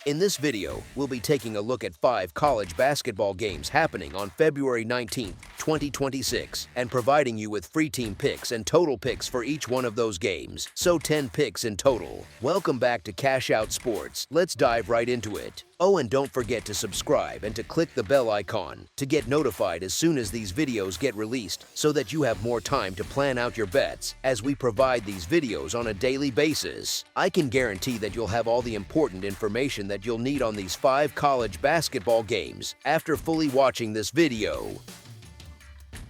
In this video, we'll be taking a look at 5 college basketball games happening on February 19, 2026, and providing you with free team picks and total picks for each one of those games, so 10 picks in total. Welcome back to Cash Out Sports. Let's dive right into it. Oh, and don't forget to subscribe and to click the bell icon to get notified as soon as these videos get released so that you have more time to plan out your bets as we provide these videos on a daily basis. I can guarantee that you'll have all the important information that you'll need on these 5 college basketball games after fully watching this video.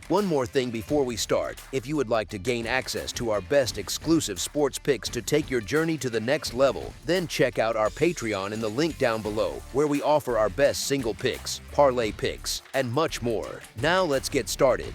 One more thing before we start, if you would like to gain access to our best exclusive sports picks to take your journey to the next level, then check out our Patreon in the link down below, where we offer our best single picks, parlay picks, and much more. Now let's get started.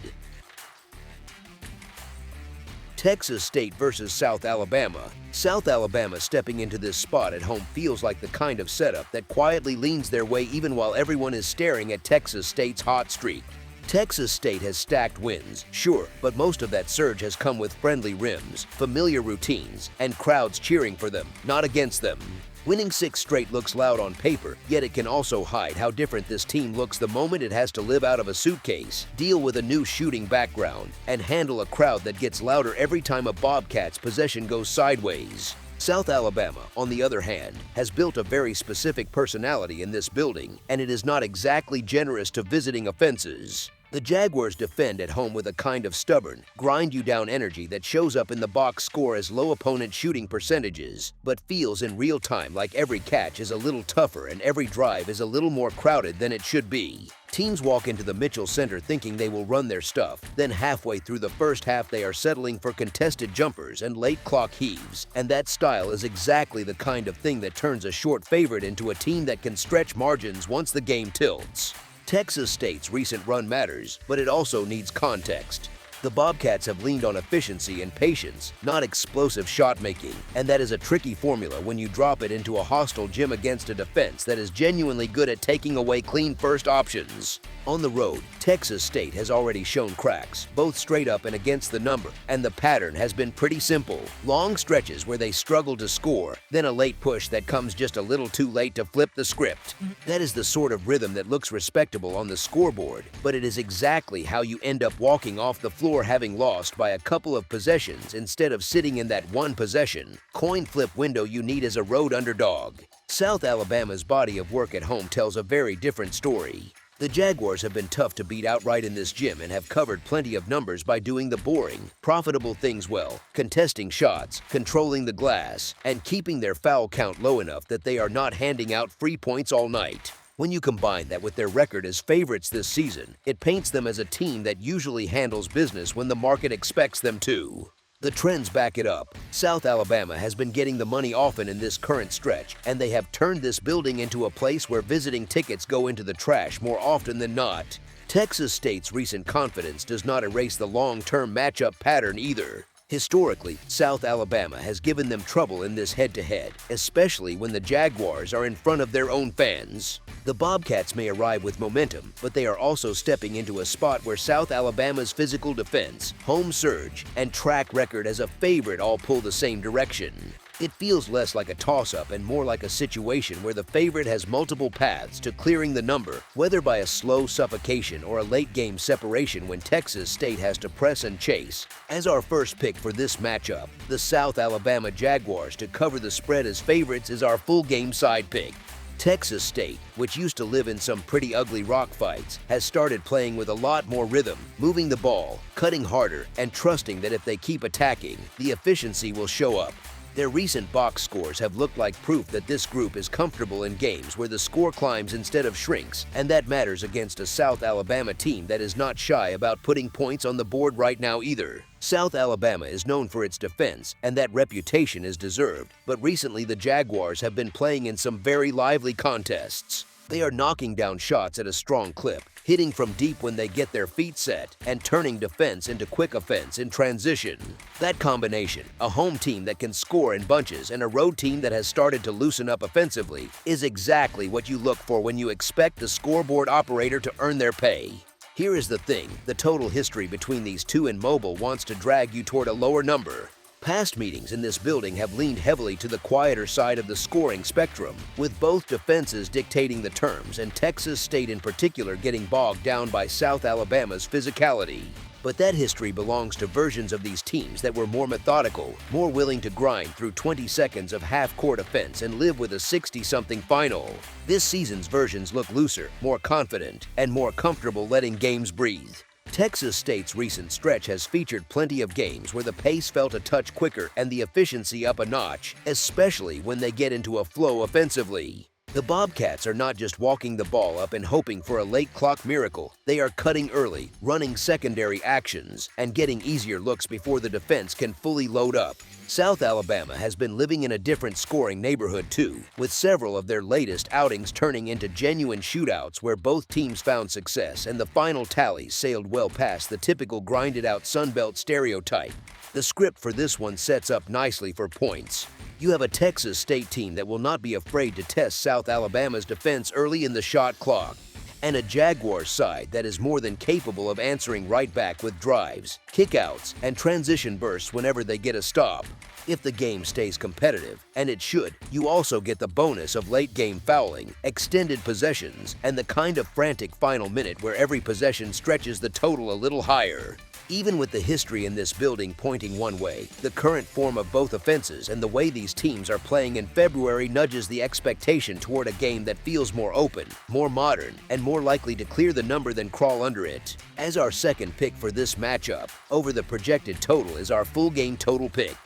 Texas State versus South Alabama. South Alabama stepping into this spot at home feels like the kind of setup that quietly leans their way even while everyone is staring at Texas State's hot streak. Texas State has stacked wins, sure, but most of that surge has come with friendly rims, familiar routines, and crowds cheering for them, not against them. Winning 6 straight looks loud on paper, yet it can also hide how different this team looks the moment it has to live out of a suitcase, deal with a new shooting background, and handle a crowd that gets louder every time a Bobcats possession goes sideways. South Alabama, on the other hand, has built a very specific personality in this building, and it is not exactly generous to visiting offenses. The Jaguars defend at home with a kind of stubborn, grind-you-down energy that shows up in the box score as low opponent shooting percentages, but feels in real time like every catch is a little tougher and every drive is a little more crowded than it should be. Teams walk into the Mitchell Center thinking they will run their stuff, then halfway through the first half they are settling for contested jumpers and late clock heaves, and that style is exactly the kind of thing that turns a short favorite into a team that can stretch margins once the game tilts. Texas State's recent run matters, but it also needs context. The Bobcats have leaned on efficiency and patience, not explosive shot-making, and that is a tricky formula when you drop it into a hostile gym against a defense that is genuinely good at taking away clean first options. On the road, Texas State has already shown cracks, both straight up and against the number, and the pattern has been pretty simple. Long stretches where they struggle to score, then a late push that comes just a little too late to flip the script. That is the sort of rhythm that looks respectable on the scoreboard, but it is exactly how you end up walking off the floor having lost by a couple of possessions instead of sitting in that one possession, coin flip window you need as a road underdog. South Alabama's body of work at home tells a very different story. The Jaguars have been tough to beat outright in this gym and have covered plenty of numbers by doing the boring, profitable things well, contesting shots, controlling the glass, and keeping their foul count low enough that they are not handing out free points all night. When you combine that with their record as favorites this season, it paints them as a team that usually handles business when the market expects them to. The trends back it up. South Alabama has been getting the money often in this current stretch, and they have turned this building into a place where visiting tickets go into the trash more often than not. Texas State's recent confidence does not erase the long-term matchup pattern either. Historically, South Alabama has given them trouble in this head-to-head, especially when the Jaguars are in front of their own fans. The Bobcats may arrive with momentum, but they are also stepping into a spot where South Alabama's physical defense, home surge, and track record as a favorite all pull the same direction. It feels less like a toss-up and more like a situation where the favorite has multiple paths to clearing the number, whether by a slow suffocation or a late-game separation when Texas State has to press and chase. As our first pick for this matchup, the South Alabama Jaguars to cover the spread as favorites is our full-game side pick. Texas State, which used to live in some pretty ugly rock fights, has started playing with a lot more rhythm, moving the ball, cutting harder, and trusting that if they keep attacking, the efficiency will show up. Their recent box scores have looked like proof that this group is comfortable in games where the score climbs instead of shrinks, and that matters against a South Alabama team that is not shy about putting points on the board right now either. South Alabama is known for its defense, and that reputation is deserved, but recently the Jaguars have been playing in some very lively contests. They are knocking down shots at a strong clip, hitting from deep when they get their feet set, and turning defense into quick offense in transition. That combination, a home team that can score in bunches and a road team that has started to loosen up offensively, is exactly what you look for when you expect the scoreboard operator to earn their pay. Here is the thing, the total history between these two in mobile wants to drag you toward a lower number. Past meetings in this building have leaned heavily to the quieter side of the scoring spectrum, with both defenses dictating the terms and Texas State in particular getting bogged down by South Alabama's physicality. But that history belongs to versions of these teams that were more methodical, more willing to grind through 20 seconds of half-court offense and live with a 60-something final. This season's versions look looser, more confident, and more comfortable letting games breathe. Texas State's recent stretch has featured plenty of games where the pace felt a touch quicker and the efficiency up a notch, especially when they get into a flow offensively. The Bobcats are not just walking the ball up and hoping for a late clock miracle. They are cutting early, running secondary actions, and getting easier looks before the defense can fully load up. South Alabama has been living in a different scoring neighborhood too, with several of their latest outings turning into genuine shootouts where both teams found success and the final tallies sailed well past the typical grinded-out Sunbelt stereotype. The script for this one sets up nicely for points. You have a Texas State team that will not be afraid to test South Alabama's defense early in the shot clock, and a Jaguars side that is more than capable of answering right back with drives, kickouts, and transition bursts whenever they get a stop. If the game stays competitive, and it should, you also get the bonus of late-game fouling, extended possessions, and the kind of frantic final minute where every possession stretches the total a little higher. Even with the history in this building pointing one way, the current form of both offenses and the way these teams are playing in February nudges the expectation toward a game that feels more open, more modern, and more likely to clear the number than crawl under it. As our second pick for this matchup, over the projected total is our full game total pick.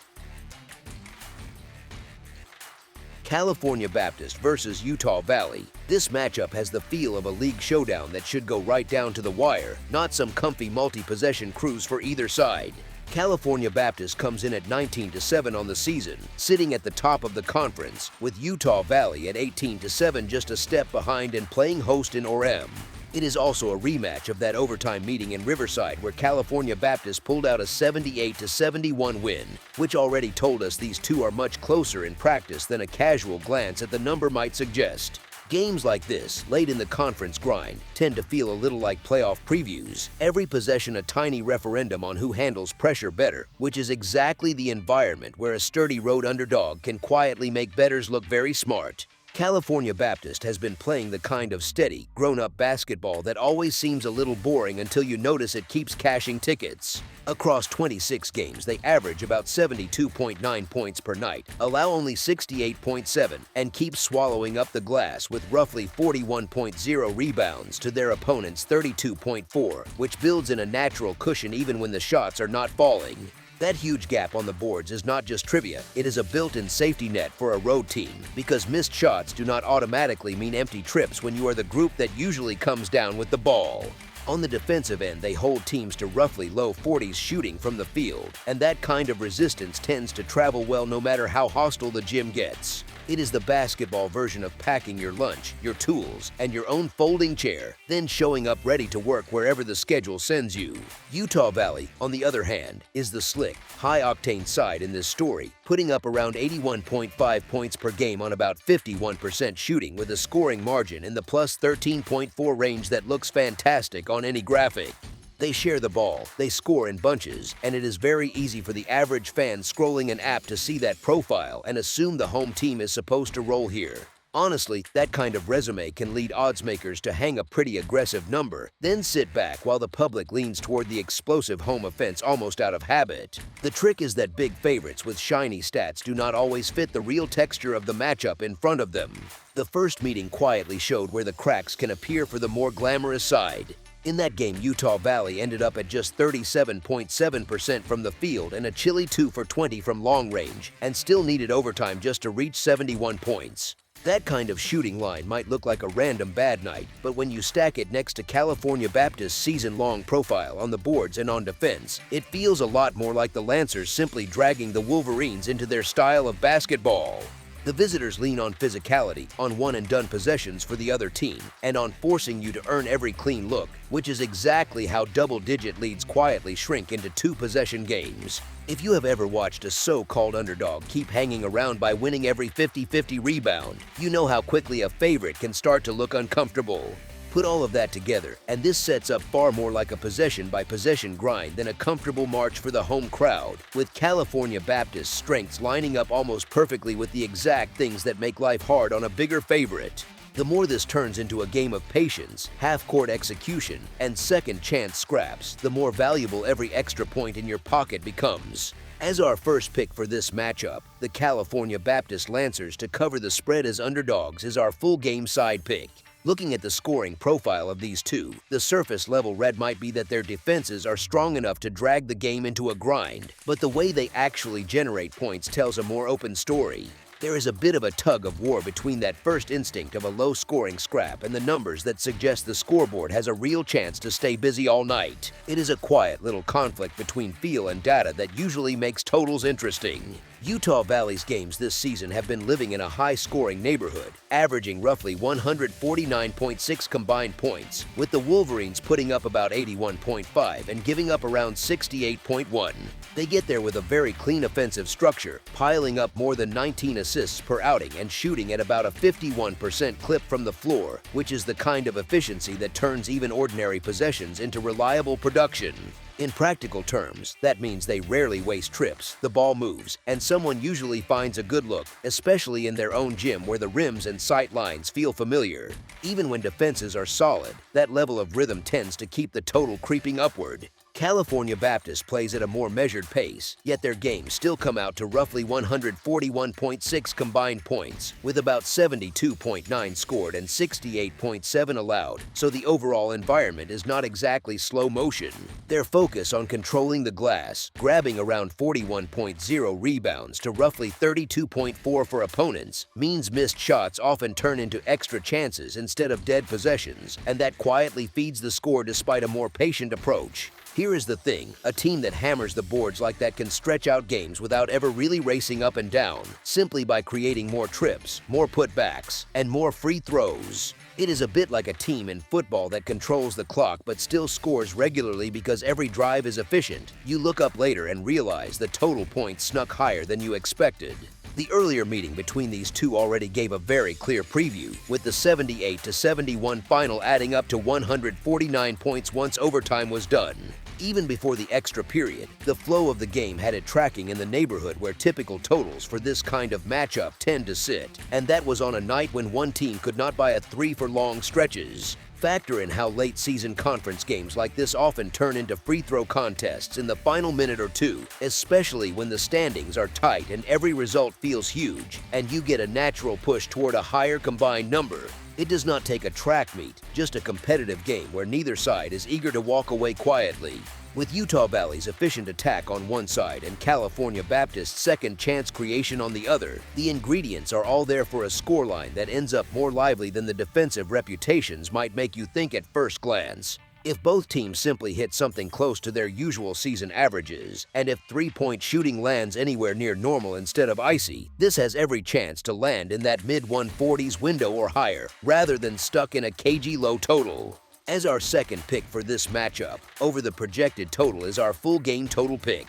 California Baptist versus Utah Valley. This matchup has the feel of a league showdown that should go right down to the wire, not some comfy multi-possession cruise for either side. California Baptist comes in at 19-7 on the season, sitting at the top of the conference, with Utah Valley at 18-7 just a step behind and playing host in Orem. It is also a rematch of that overtime meeting in Riverside where California Baptist pulled out a 78-71 win, which already told us these two are much closer in practice than a casual glance at the number might suggest. Games like this, late in the conference grind, tend to feel a little like playoff previews. Every possession a tiny referendum on who handles pressure better, which is exactly the environment where a sturdy road underdog can quietly make bettors look very smart. California Baptist has been playing the kind of steady, grown-up basketball that always seems a little boring until you notice it keeps cashing tickets. Across 26 games, they average about 72.9 points per night, allow only 68.7, and keep swallowing up the glass with roughly 41.0 rebounds to their opponent's 32.4, which builds in a natural cushion even when the shots are not falling. That huge gap on the boards is not just trivia, it is a built-in safety net for a road team, because missed shots do not automatically mean empty trips when you are the group that usually comes down with the ball. On the defensive end, they hold teams to roughly low 40s shooting from the field, and that kind of resistance tends to travel well no matter how hostile the gym gets. It is the basketball version of packing your lunch, your tools, and your own folding chair, then showing up ready to work wherever the schedule sends you. Utah Valley, on the other hand, is the slick, high-octane side in this story, putting up around 81.5 points per game on about 51% shooting with a scoring margin in the plus 13.4 range that looks fantastic on any graphic. They share the ball, they score in bunches, and it is very easy for the average fan scrolling an app to see that profile and assume the home team is supposed to roll here. Honestly, that kind of resume can lead odds makers to hang a pretty aggressive number, then sit back while the public leans toward the explosive home offense almost out of habit. The trick is that big favorites with shiny stats do not always fit the real texture of the matchup in front of them. The first meeting quietly showed where the cracks can appear for the more glamorous side. In that game, Utah Valley ended up at just 37.7% from the field and a chilly 2 for 20 from long range, and still needed overtime just to reach 71 points. That kind of shooting line might look like a random bad night, but when you stack it next to California Baptist's season-long profile on the boards and on defense, it feels a lot more like the Lancers simply dragging the Wolverines into their style of basketball. The visitors lean on physicality, on one-and-done possessions for the other team, and on forcing you to earn every clean look, which is exactly how double-digit leads quietly shrink into two-possession games. If you have ever watched a so-called underdog keep hanging around by winning every 50-50 rebound, you know how quickly a favorite can start to look uncomfortable. Put all of that together, and this sets up far more like a possession-by-possession grind than a comfortable march for the home crowd, with California Baptist's strengths lining up almost perfectly with the exact things that make life hard on a bigger favorite. The more this turns into a game of patience, half-court execution, and second-chance scraps, the more valuable every extra point in your pocket becomes. As our first pick for this matchup, the California Baptist Lancers to cover the spread as underdogs is our full-game side pick. Looking at the scoring profile of these two, the surface-level read might be that their defenses are strong enough to drag the game into a grind, but the way they actually generate points tells a more open story. There is a bit of a tug-of-war between that first instinct of a low-scoring scrap and the numbers that suggest the scoreboard has a real chance to stay busy all night. It is a quiet little conflict between feel and data that usually makes totals interesting. Utah Valley's games this season have been living in a high-scoring neighborhood, averaging roughly 149.6 combined points, with the Wolverines putting up about 81.5 and giving up around 68.1. They get there with a very clean offensive structure, piling up more than 19 assists per outing and shooting at about a 51% clip from the floor, which is the kind of efficiency that turns even ordinary possessions into reliable production. In practical terms, that means they rarely waste trips, the ball moves, and someone usually finds a good look, especially in their own gym where the rims and sight lines feel familiar. Even when defenses are solid, that level of rhythm tends to keep the total creeping upward. California Baptist plays at a more measured pace, yet their games still come out to roughly 141.6 combined points, with about 72.9 scored and 68.7 allowed, so the overall environment is not exactly slow motion. Their focus on controlling the glass, grabbing around 41.0 rebounds to roughly 32.4 for opponents, means missed shots often turn into extra chances instead of dead possessions, and that quietly feeds the score despite a more patient approach. Here is the thing, a team that hammers the boards like that can stretch out games without ever really racing up and down, simply by creating more trips, more putbacks, and more free throws. It is a bit like a team in football that controls the clock but still scores regularly because every drive is efficient. You look up later and realize the total points snuck higher than you expected. The earlier meeting between these two already gave a very clear preview, with the 78-71 final adding up to 149 points once overtime was done. Even before the extra period, the flow of the game had it tracking in the neighborhood where typical totals for this kind of matchup tend to sit, and that was on a night when one team could not buy a three for long stretches. Factor in how late-season conference games like this often turn into free throw contests in the final minute or two, especially when the standings are tight and every result feels huge, and you get a natural push toward a higher combined number. It does not take a track meet, just a competitive game where neither side is eager to walk away quietly. With Utah Valley's efficient attack on one side and California Baptist's second chance creation on the other, the ingredients are all there for a scoreline that ends up more lively than the defensive reputations might make you think at first glance. If both teams simply hit something close to their usual season averages, and if three-point shooting lands anywhere near normal instead of icy, this has every chance to land in that mid-140s window or higher, rather than stuck in a cagey low total. As our second pick for this matchup, over the projected total is our full game total pick.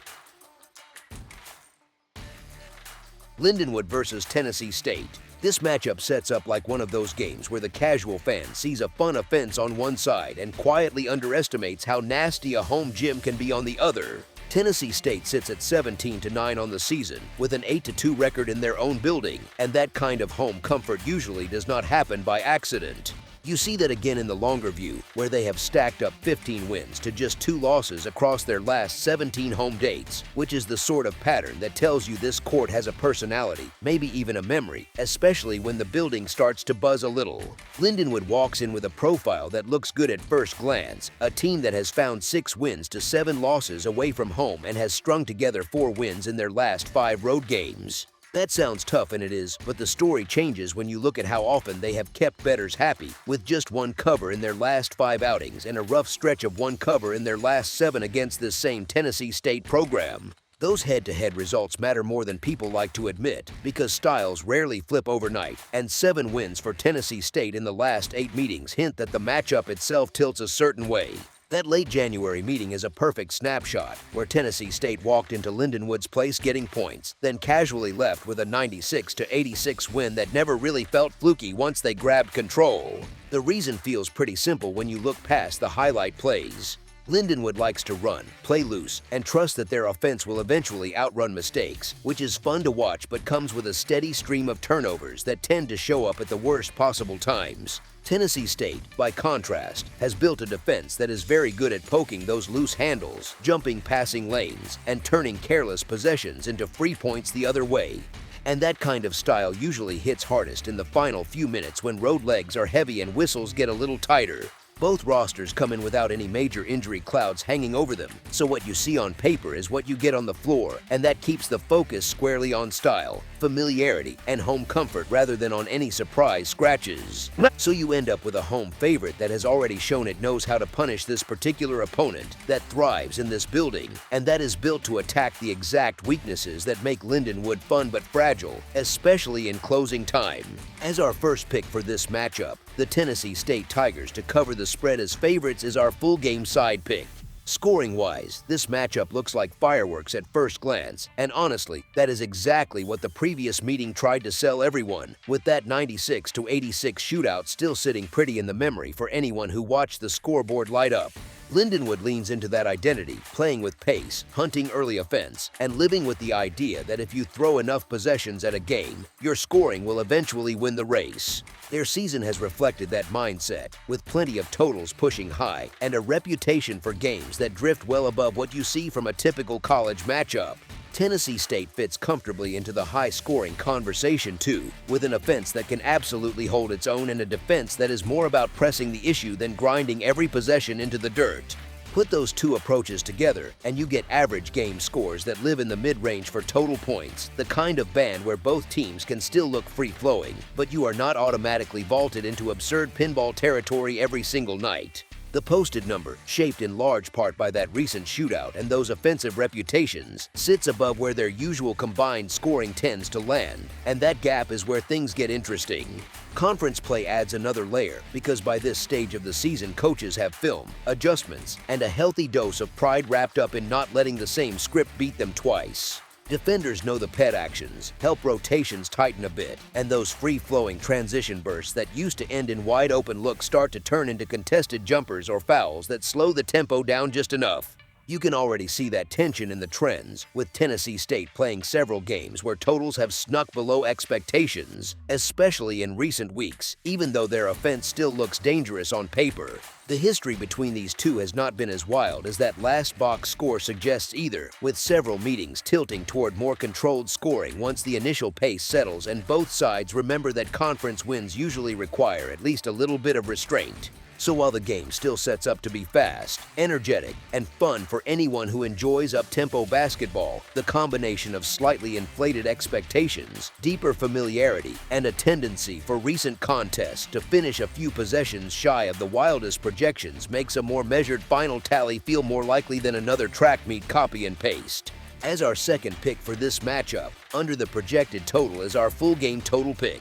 Lindenwood versus Tennessee State. This matchup sets up like one of those games where the casual fan sees a fun offense on one side and quietly underestimates how nasty a home gym can be on the other. Tennessee State sits at 17-9 on the season, with an 8-2 record in their own building, and that kind of home comfort usually does not happen by accident. You see that again in the longer view, where they have stacked up 15 wins to just 2 losses across their last 17 home dates, which is the sort of pattern that tells you this court has a personality, maybe even a memory, especially when the building starts to buzz a little. Lindenwood walks in with a profile that looks good at first glance, a team that has found 6 wins to 7 losses away from home and has strung together 4 wins in their last 5 road games. That sounds tough, and it is, but the story changes when you look at how often they have kept bettors happy, with just 1 cover in their last 5 outings and a rough stretch of 1 cover in their last 7 against this same Tennessee State program. Those head-to-head results matter more than people like to admit, because styles rarely flip overnight, and 7 wins for Tennessee State in the last 8 meetings hint that the matchup itself tilts a certain way. That late January meeting is a perfect snapshot where Tennessee State walked into Lindenwood's place getting points, then casually left with a 96-86 win that never really felt fluky once they grabbed control. The reason feels pretty simple when you look past the highlight plays. Lindenwood likes to run, play loose, and trust that their offense will eventually outrun mistakes, which is fun to watch but comes with a steady stream of turnovers that tend to show up at the worst possible times. Tennessee State, by contrast, has built a defense that is very good at poking those loose handles, jumping passing lanes, and turning careless possessions into free points the other way. And that kind of style usually hits hardest in the final few minutes when road legs are heavy and whistles get a little tighter. Both rosters come in without any major injury clouds hanging over them, so what you see on paper is what you get on the floor, and that keeps the focus squarely on style, familiarity, and home comfort rather than on any surprise scratches. So you end up with a home favorite that has already shown it knows how to punish this particular opponent, that thrives in this building, and that is built to attack the exact weaknesses that make Lindenwood fun but fragile, especially in closing time. As our first pick for this matchup, the Tennessee State Tigers to cover the spread as favorites is our full game side pick. Scoring-wise, this matchup looks like fireworks at first glance, and honestly, that is exactly what the previous meeting tried to sell everyone, with that 96-86 shootout still sitting pretty in the memory for anyone who watched the scoreboard light up. Lindenwood leans into that identity, playing with pace, hunting early offense, and living with the idea that if you throw enough possessions at a game, your scoring will eventually win the race. Their season has reflected that mindset, with plenty of totals pushing high and a reputation for games that drift well above what you see from a typical college matchup. Tennessee State fits comfortably into the high-scoring conversation too, with an offense that can absolutely hold its own and a defense that is more about pressing the issue than grinding every possession into the dirt. Put those two approaches together, and you get average game scores that live in the mid-range for total points, the kind of band where both teams can still look free-flowing, but you are not automatically vaulted into absurd pinball territory every single night. The posted number, shaped in large part by that recent shootout and those offensive reputations, sits above where their usual combined scoring tends to land, and that gap is where things get interesting. Conference play adds another layer because by this stage of the season coaches have film, adjustments, and a healthy dose of pride wrapped up in not letting the same script beat them twice. Defenders know the pet actions, help rotations tighten a bit, and those free-flowing transition bursts that used to end in wide-open looks start to turn into contested jumpers or fouls that slow the tempo down just enough. You can already see that tension in the trends, with Tennessee State playing several games where totals have snuck below expectations, especially in recent weeks, even though their offense still looks dangerous on paper. The history between these two has not been as wild as that last box score suggests either, with several meetings tilting toward more controlled scoring once the initial pace settles and both sides remember that conference wins usually require at least a little bit of restraint. So while the game still sets up to be fast, energetic, and fun for anyone who enjoys up-tempo basketball, the combination of slightly inflated expectations, deeper familiarity, and a tendency for recent contests to finish a few possessions shy of the wildest projections makes a more measured final tally feel more likely than another track meet copy and paste. As our second pick for this matchup, under the projected total is our full game total pick.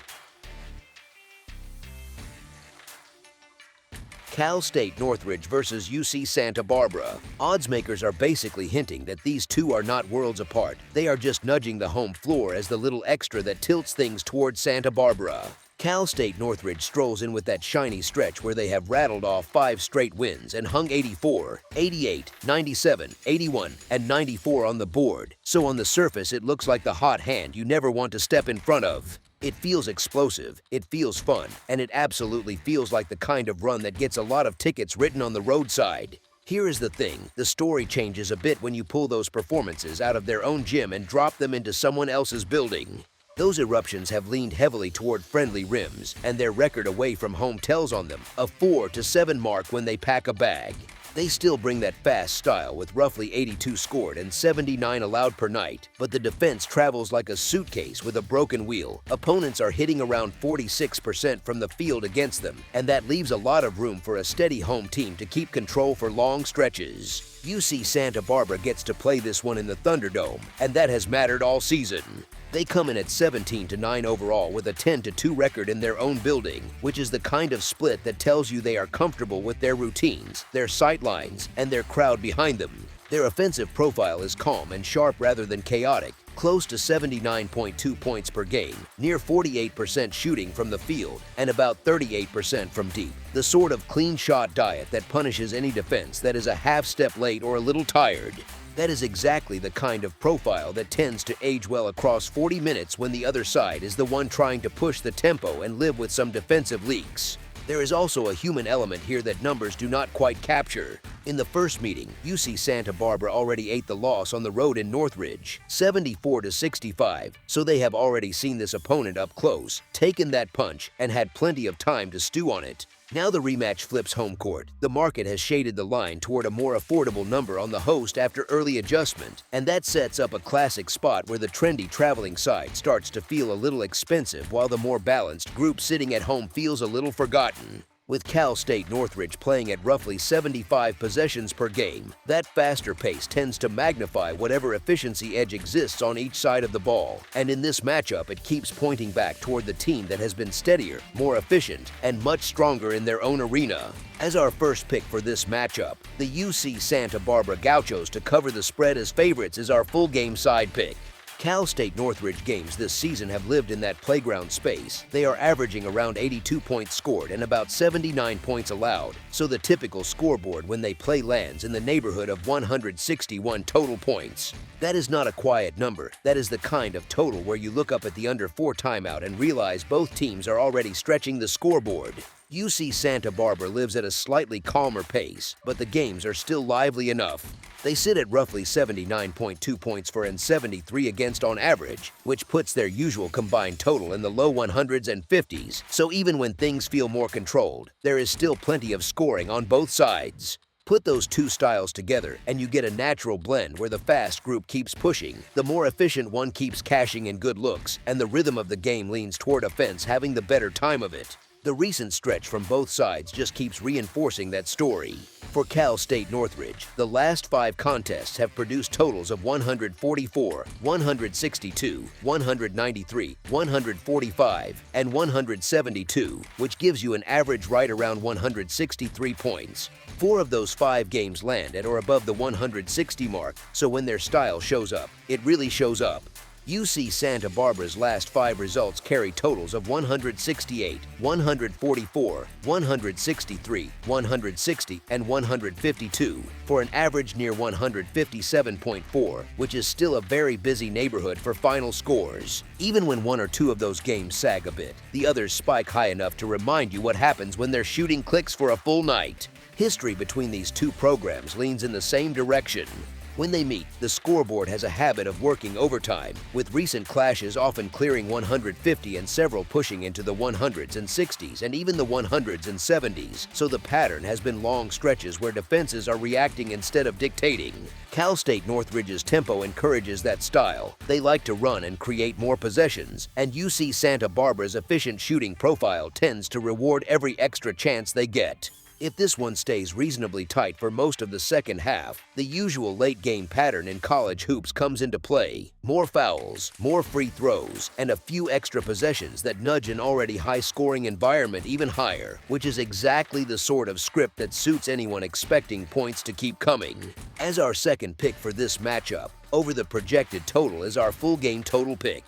Cal State Northridge versus UC Santa Barbara. Odds makers are basically hinting that these two are not worlds apart. They are just nudging the home floor as the little extra that tilts things towards Santa Barbara. Cal State Northridge strolls in with that shiny stretch where they have rattled off 5 straight wins and hung 84, 88, 97, 81, and 94 on the board. So on the surface it looks like the hot hand you never want to step in front of. It feels explosive, it feels fun, and it absolutely feels like the kind of run that gets a lot of tickets written on the roadside. Here is the thing, the story changes a bit when you pull those performances out of their own gym and drop them into someone else's building. Those eruptions have leaned heavily toward friendly rims, and their record away from home tells on them, a 4-7 mark when they pack a bag. They still bring that fast style with roughly 82 scored and 79 allowed per night, but the defense travels like a suitcase with a broken wheel. Opponents are hitting around 46% from the field against them, and that leaves a lot of room for a steady home team to keep control for long stretches. UC Santa Barbara gets to play this one in the Thunderdome, and that has mattered all season. They come in at 17-9 overall with a 10-2 record in their own building, which is the kind of split that tells you they are comfortable with their routines, their sight lines, and their crowd behind them. Their offensive profile is calm and sharp rather than chaotic, close to 79.2 points per game, near 48% shooting from the field, and about 38% from deep. The sort of clean shot diet that punishes any defense that is a half step late or a little tired. That is exactly the kind of profile that tends to age well across 40 minutes when the other side is the one trying to push the tempo and live with some defensive leaks. There is also a human element here that numbers do not quite capture. In the first meeting, UC Santa Barbara already ate the loss on the road in Northridge, 74-65, so they have already seen this opponent up close, taken that punch, and had plenty of time to stew on it. Now the rematch flips home court. The market has shaded the line toward a more affordable number on the host after early adjustment, and that sets up a classic spot where the trendy traveling side starts to feel a little expensive while the more balanced group sitting at home feels a little forgotten. With Cal State Northridge playing at roughly 75 possessions per game, that faster pace tends to magnify whatever efficiency edge exists on each side of the ball, and in this matchup it keeps pointing back toward the team that has been steadier, more efficient, and much stronger in their own arena. As our first pick for this matchup, the UC Santa Barbara Gauchos to cover the spread as favorites is our full game side pick. Cal State Northridge games this season have lived in that playground space. They are averaging around 82 points scored and about 79 points allowed, so the typical scoreboard when they play lands in the neighborhood of 161 total points. That is not a quiet number. That is the kind of total where you look up at the under 4 timeout and realize both teams are already stretching the scoreboard. UC Santa Barbara lives at a slightly calmer pace, but the games are still lively enough. They sit at roughly 79.2 points for and 73 against on average, which puts their usual combined total in the low 100s and 50s, so even when things feel more controlled, there is still plenty of scoring on both sides. Put those two styles together and you get a natural blend where the fast group keeps pushing, the more efficient one keeps cashing in good looks, and the rhythm of the game leans toward offense having the better time of it. The recent stretch from both sides just keeps reinforcing that story. For Cal State Northridge, the last 5 contests have produced totals of 144, 162, 193, 145, and 172, which gives you an average right around 163 points. 4 of those 5 games land at or above the 160 mark, so when their style shows up, it really shows up. UC Santa Barbara's last 5 results carry totals of 168, 144, 163, 160, and 152, for an average near 157.4, which is still a very busy neighborhood for final scores. Even when 1 or 2 of those games sag a bit, the others spike high enough to remind you what happens when their shooting clicks for a full night. History between these two programs leans in the same direction. When they meet, the scoreboard has a habit of working overtime, with recent clashes often clearing 150 and several pushing into the 100s and 60s and even the 100s and 70s, so the pattern has been long stretches where defenses are reacting instead of dictating. Cal State Northridge's tempo encourages that style. They like to run and create more possessions, and UC Santa Barbara's efficient shooting profile tends to reward every extra chance they get. If this one stays reasonably tight for most of the second half, the usual late-game pattern in college hoops comes into play. More fouls, more free throws, and a few extra possessions that nudge an already high-scoring environment even higher, which is exactly the sort of script that suits anyone expecting points to keep coming. As our second pick for this matchup, over the projected total is our full game total pick.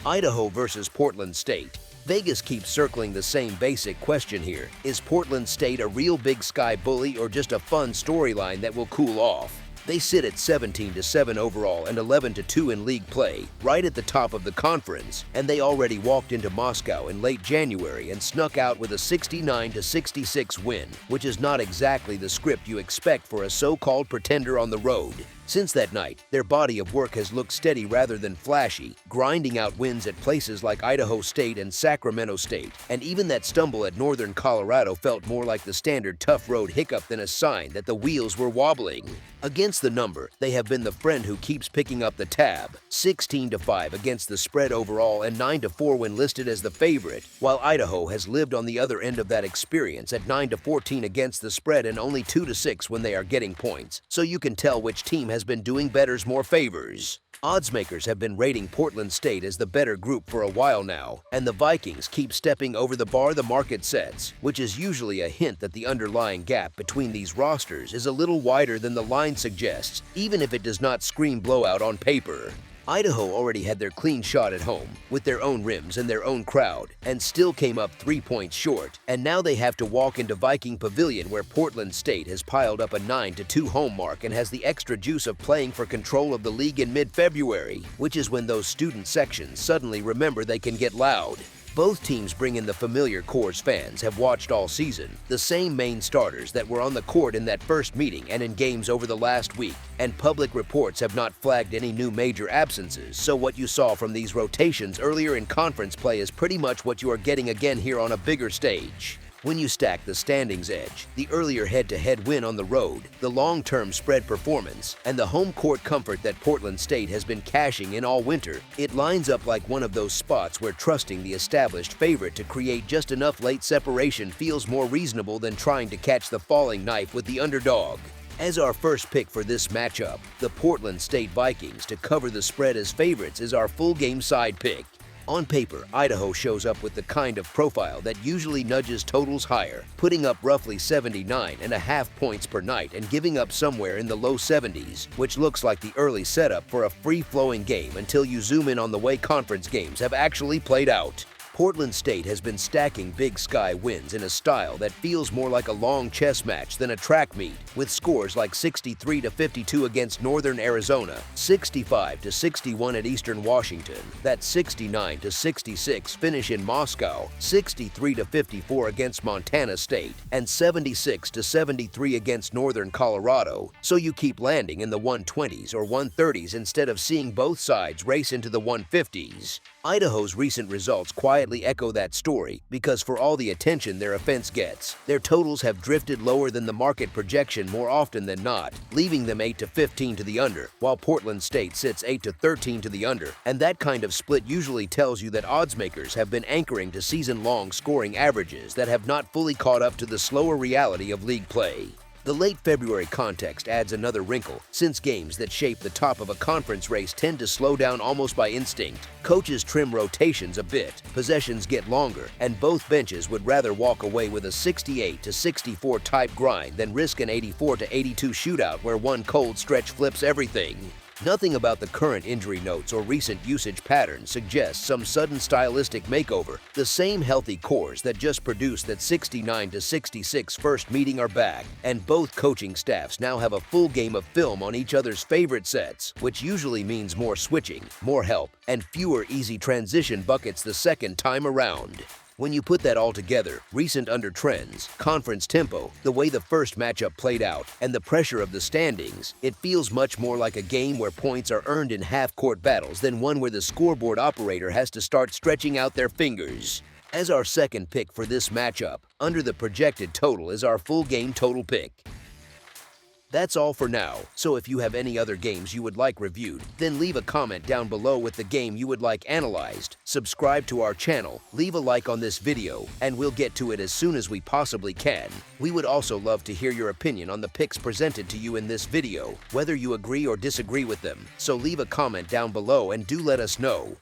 Idaho versus Portland State. Vegas keeps circling the same basic question here. Is Portland State a real Big Sky bully or just a fun storyline that will cool off? They sit at 17-7 overall and 11-2 in league play, right at the top of the conference, and they already walked into Moscow in late January and snuck out with a 69-66 win, which is not exactly the script you expect for a so-called pretender on the road. Since that night, their body of work has looked steady rather than flashy, grinding out wins at places like Idaho State and Sacramento State, and even that stumble at Northern Colorado felt more like the standard tough road hiccup than a sign that the wheels were wobbling. Against the number, they have been the friend who keeps picking up the tab, 16-5 against the spread overall and 9-4 when listed as the favorite, while Idaho has lived on the other end of that experience at 9-14 against the spread and only 2-6 when they are getting points, so you can tell which team has been doing bettors more favors. Odds makers have been rating Portland State as the better group for a while now, and the Vikings keep stepping over the bar the market sets, which is usually a hint that the underlying gap between these rosters is a little wider than the line suggests, even if it does not scream blowout on paper. Idaho already had their clean shot at home, with their own rims and their own crowd, and still came up 3 points short, and now they have to walk into Viking Pavilion where Portland State has piled up a 9-2 home mark and has the extra juice of playing for control of the league in mid-February, which is when those student sections suddenly remember they can get loud. Both teams bring in the familiar cores fans have watched all season, the same main starters that were on the court in that first meeting and in games over the last week, and public reports have not flagged any new major absences, so what you saw from these rotations earlier in conference play is pretty much what you are getting again here on a bigger stage. When you stack the standings edge, the earlier head-to-head win on the road, the long-term spread performance, and the home court comfort that Portland State has been cashing in all winter, it lines up like one of those spots where trusting the established favorite to create just enough late separation feels more reasonable than trying to catch the falling knife with the underdog. As our first pick for this matchup, the Portland State Vikings to cover the spread as favorites is our full game side pick. On paper, Idaho shows up with the kind of profile that usually nudges totals higher, putting up roughly 79.5 points per night and giving up somewhere in the low 70s, which looks like the early setup for a free-flowing game until you zoom in on the way conference games have actually played out. Portland State has been stacking Big Sky wins in a style that feels more like a long chess match than a track meet, with scores like 63-52 against Northern Arizona, 65-61 at Eastern Washington, that 69-66 finish in Moscow, 63-54 against Montana State, and 76-73 against Northern Colorado, so you keep landing in the 120s or 130s instead of seeing both sides race into the 150s. Idaho's recent results quietly echo that story because for all the attention their offense gets, their totals have drifted lower than the market projection more often than not, leaving them 8-15 to the under, while Portland State sits 8-13 to the under, and that kind of split usually tells you that odds makers have been anchoring to season-long scoring averages that have not fully caught up to the slower reality of league play. The late February context adds another wrinkle, since games that shape the top of a conference race tend to slow down almost by instinct. Coaches trim rotations a bit, possessions get longer, and both benches would rather walk away with a 68-64 type grind than risk an 84-82 shootout where one cold stretch flips everything. Nothing about the current injury notes or recent usage patterns suggests some sudden stylistic makeover. The same healthy cores that just produced that 69-66 first meeting are back, and both coaching staffs now have a full game of film on each other's favorite sets, which usually means more switching, more help, and fewer easy transition buckets the second time around. When you put that all together, recent under trends, conference tempo, the way the first matchup played out, and the pressure of the standings, it feels much more like a game where points are earned in half-court battles than one where the scoreboard operator has to start stretching out their fingers. As our second pick for this matchup, under the projected total is our full game total pick. That's all for now, so if you have any other games you would like reviewed, then leave a comment down below with the game you would like analyzed, subscribe to our channel, leave a like on this video, and we'll get to it as soon as we possibly can. We would also love to hear your opinion on the picks presented to you in this video, whether you agree or disagree with them, so leave a comment down below and do let us know.